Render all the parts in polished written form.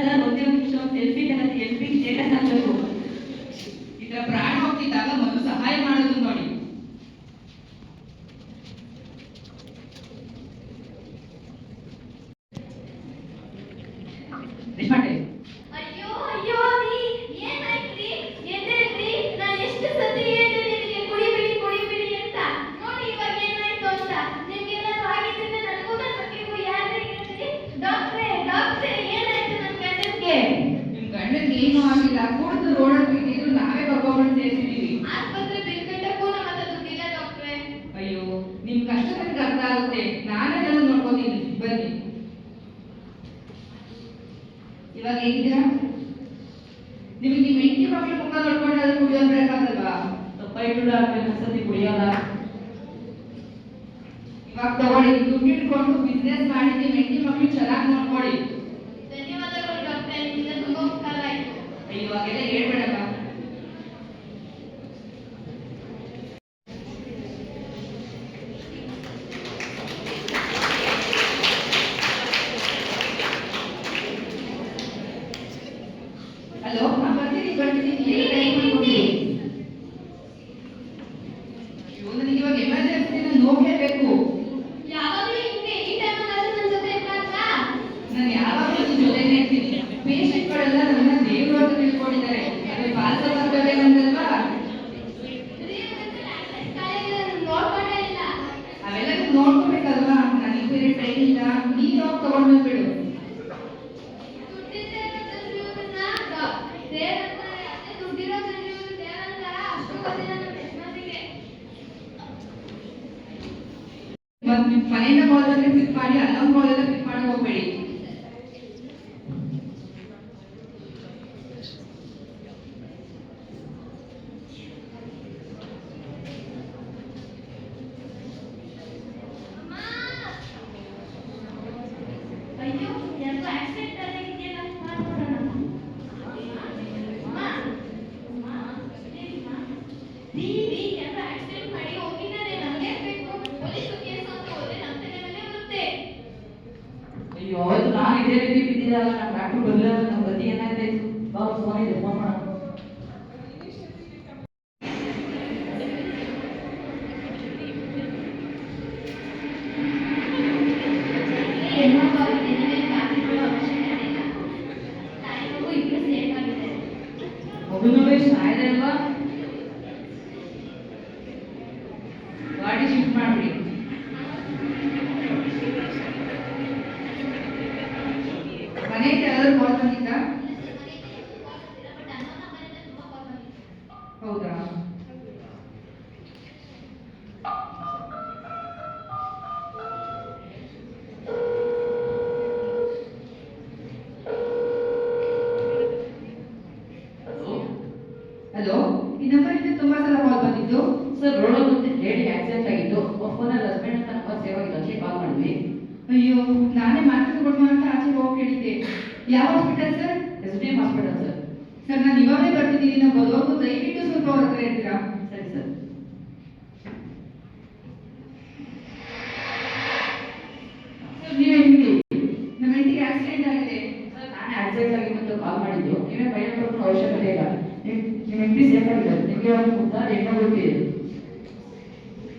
Sir ಒಂದೇ ಒಂದು ನಿಮಿಷ ಸೆಲ್ಫಿ ತಗೋತಿ ಎಲ್ಫಿ ಸ್ಟೇಟಸ್ ಹಾಕ್ಬೇಕು. ಇದರ ಪ್ರಾಣ ಹೋಗ್ತಿದ್ದಾಗ ಮೊದಲು ಸಹಾಯ ಮಾಡೋದು ನೋಡಿ. ರೇಷ್ಮೆ ಅಯ್ಯೋ ಅಯ್ಯೋ ನೀ ಏನಾಯ್ತ್ರಿ? ಎದ್ದೇಳ್ರಿ, ನಾ ಎಷ್ಟು ಸತಿ ಹೇಳಿದೆ ನಿಮಗೆ ಕುಡಿಬಿಡಿ ಅಂತ. ನೋಡಿ ಇವಾಗ ಏನಾಯ್ತು ಅಂತ. ನಿಮ್ಗೇನಾದ್ರು ಆಗಿದ್ರೆ ನನಗೂ ನನ್ನ ಮಕ್ಕಳಿಗೂ ಯಾರೇ ಹೇಳ್ತೀರಿ? ಡಾಕ್ಟ್ರೇ ಏನಾಯ್ತು ನನ್ನ ಗಂಡನ್ಗೆ? ನಿಮ್ ಗಂಡನ್ಗೆ ಏನೂ ಆಗಿಲ್ಲ, ಕುಡಿದು ರೋಡಲ್ಲಿ ಬಿಟ್ಟಿದ್ರು, ನಾವೇ ಕರ್ಕೊಂಡ್ಬಂದು ಸೇರಿಸಿದೀವಿ. ಆಸ್ಪತ್ರೆ ಬಿಲ್ ಕಟ್ಟಕ್ಕೂ ನಮ್ಮ ಹತ್ರ ದುಡ್ಡಿಲ್ಲ ಡಾಕ್ಟ್ರೇ. ಅಯ್ಯೋ, ನಿಮ್ ಕಷ್ಟ ನನಗೆ ಅರ್ಥ ಆಗುತ್ತೆ, ನಾನೆಲ್ಲ ನೋಡ್ಕೋತೀನಿ, ಬನ್ನಿ. ಇವಾಗ ಹೇಗಿದ್ದೀರಾ? ನಿಮಗೆ ನಿಮ್ಮ ಹೆಂಡತಿ ಮಕ್ಕಳು ಮುಖ ನೋಡ್ಕೊಂಡು ಅದು ಕುಡಿಯೋದು ಬೇಕಾಗಲ್ವಾ? ತಪ್ಪಾಯ್ತು ಸತಿ ಕುಡಿಯೋದ. ಇವಾಗ ತಗೊಳ್ಳಿ, ದುಡ್ಡು ಇಟ್ಕೊಂಡು ಬಿಸ್ನೆಸ್ ಮಾಡಿ ನಿಮ್ಮ ಹೆಂಡತಿ ಮಕ್ಕಳು ಚೆನ್ನಾಗಿ ನೋಡ್ಕೊಳ್ಳಿ. ಧನ್ಯವಾದಗಳು ಡಾಕ್ಟ್ರೇ, ನಿಮ್ಮಿಂದ ತುಂಬಾ ಉಪಕಾರ ಆಯ್ತು. ಇವಾಗೆಲ್ಲ ಹೇಳ್ಬೇಡಪ್ಪ. ಹಲೋ, ಬರ್ತೀನಿ. ನನಗೆ ಇವಾಗ ಎಮರ್ಜೆನ್ಸಿ ನೋಡ್ಲೇಬೇಕು. ಯಾವಾಗಲೂ ಹಿಂಗೆ ಈ ಟೈಮಲ್ಲಿ ನನ್ನ ಜೊತೆ ಇರ್ಬೇಕಾ? ನಾನು ಯಾವಾಗಲೂ ನಿನ್ನ ಜೊತೆನೇ ಇರ್ತೀನಿ. ಪೇಷಂಟ್ಗಳೆಲ್ಲ ನನ್ನ ದೇವರು ಅಂತ ತಿಳ್ಕೊಂಡಿದ್ದಾರೆ. ಅದು ಪಾಲ್ಸ ಬರ್ತವೇನಂತಲ್ವಾ? ನೋಡ್ಕೊಂಡೇ ಇಲ್ಲ. ಅವೆಲ್ಲ ನೋಡ್ಕೋಬೇಕಲ್ವಾ? ನನಗೆ ಬೇರೆ ಟೈಮ್ ಇಲ್ಲ, ನೀನು ಹೋಗಿ ತಗೊಂಡು ಬಂದ್ಬಿಡು. ಮನೆಯಿಂದ ಕಾಲ್ ಬಂದ್ರೆ ಪಿಕ್ ಮಾಡಿ, ಅಲ್ಲೊಂದು ಕಾಲ್ ಎಲ್ಲ ಪಿಕ್ ಮಾಡಿ ಹೋಗ್ಬೇಡಿ. ಅಯ್ಯೋ, ಯಾಕೋ ಆಕ್ಸಿಡೆಂಟ್ ಆಗಿದೆಯಲ್ಲ, ನೋಡೋಣ. ದೀದಿ ಯಾಕೋ ಆಕ್ಸಿಡೆಂಟ್ ಮಾಡಿ ಹೋಗಿದ್ದಾರೆ. ನಮಗೆ ಬೇಕು ಪೊಲೀಸ್ ಕೇಸ್ ಅಂತ ಹೋದ್ರೆ ನಮ್ಮ ತಲೆ ಮೇಲೆ ಬರುತ್ತೆ. ಅಯ್ಯೋ ಅವತ್ತು ನಾನು ಇದೇ ರೀತಿ ಬಿದ್ದಿದ್ದಲ್ಲ, ನಮ್ಮ ಡಾಕ್ಟರ್ ಬರಲಿಲ್ಲ, ನಮ್ಮ ಗತಿ ಏನಾಯ್ತು? ಬಾ ಫೋನ್ ಇದೆ, ಫೋನ್ ಮಾಡೋಣ. ಮಗುನೂ ಸಾಯ್ದೆ ಅಲ್ವಾ? ಗಾಡಿ ಶಿಫ್ಟ್ ಮಾಡ್ಬಿಡಿ. ಮನೆಯಿಂದ ಯಾರಾದ್ರೂ ಕಾಲ್ ಬಂದಿದ್ದ? ಹೌದಾ? ಹಲೋ, ಈ ನಂಬರಿಂದ ತುಂಬಾ ಸಲ ಕಾಲ್ ಬಂದಿದ್ದು. ಸರ್ ರೋಡಲ್ಲಿ ಒಂದು ಲೇಡಿ ಆಕ್ಸಿಡೆಂಟ್ ಆಗಿತ್ತು, ಫೋನಲ್ಲಿ ಹಸ್ಬೆಂಡ್ ಅಂತ ನಂಬರ್ ಸೇವ್ ಆಗಿತ್ತು, ಅದಕ್ಕೆ ಕಾಲ್ ಮಾಡಿದ್ವಿ. ಅಯ್ಯೋ, ನಾನೇ ಮಾರ್ಕೆಟ್ ಕೊಡ್ಮ ಅಂತ ಆಚೆ ಹೋಗಿ ಹೇಳಿದ್ದೆ. ಯಾವ hospital sir? SDM hospital sir. Sir, ನಾನು ಇವಾಗಲೇ ಬರ್ತಿದ್ದೀನಿ. ನಾವು ಬರೋದು ದಯವಿಟ್ಟು ಸ್ವಲ್ಪ ಅವ್ರ ಹತ್ರ ಇರ್ತೀರಾ? ಸರಿ ಸರ್. ಸರ್, ನೀವೇ ಹೇಳಿ, ನಮ್ಮ ಹೆಂಡತಿಗೆ ಆಕ್ಸಿಡೆಂಟ್ ಆಗಿದೆ. ಸರ್ ನಾನೇ ಆಕ್ಸಿಡೆಂಟ್ ಆಗಿತ್ತು ಅಂತ ಕಾಲ್ ಮಾಡಿದ್ದು, ನೀವೇ ಭಯ ಪಡೋ ಅವಶ್ಯಕತೆ ಇಲ್ಲ. ನಿಮ್ಮ ಹೆಂಡತಿ ಸೇಫ್ ಆಗಿದ್ದಾರೆ. ನಿಮಗೆ ಒಂದು ಮುದ್ದ ಹೆಣ್ಣು ಹುಡುಗಿ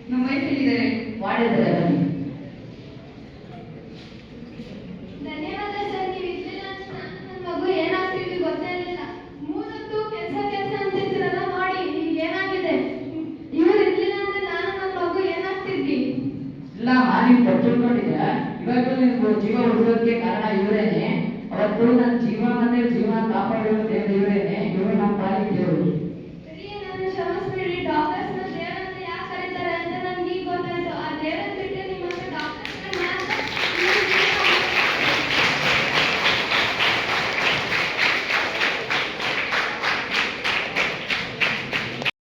ನಮ್ಮ ವೈಫ್ ಹೇಳಿದ್ದಾರೆ. ಮಾಡಿದ್ದಾರೆ ಬನ್ನಿ.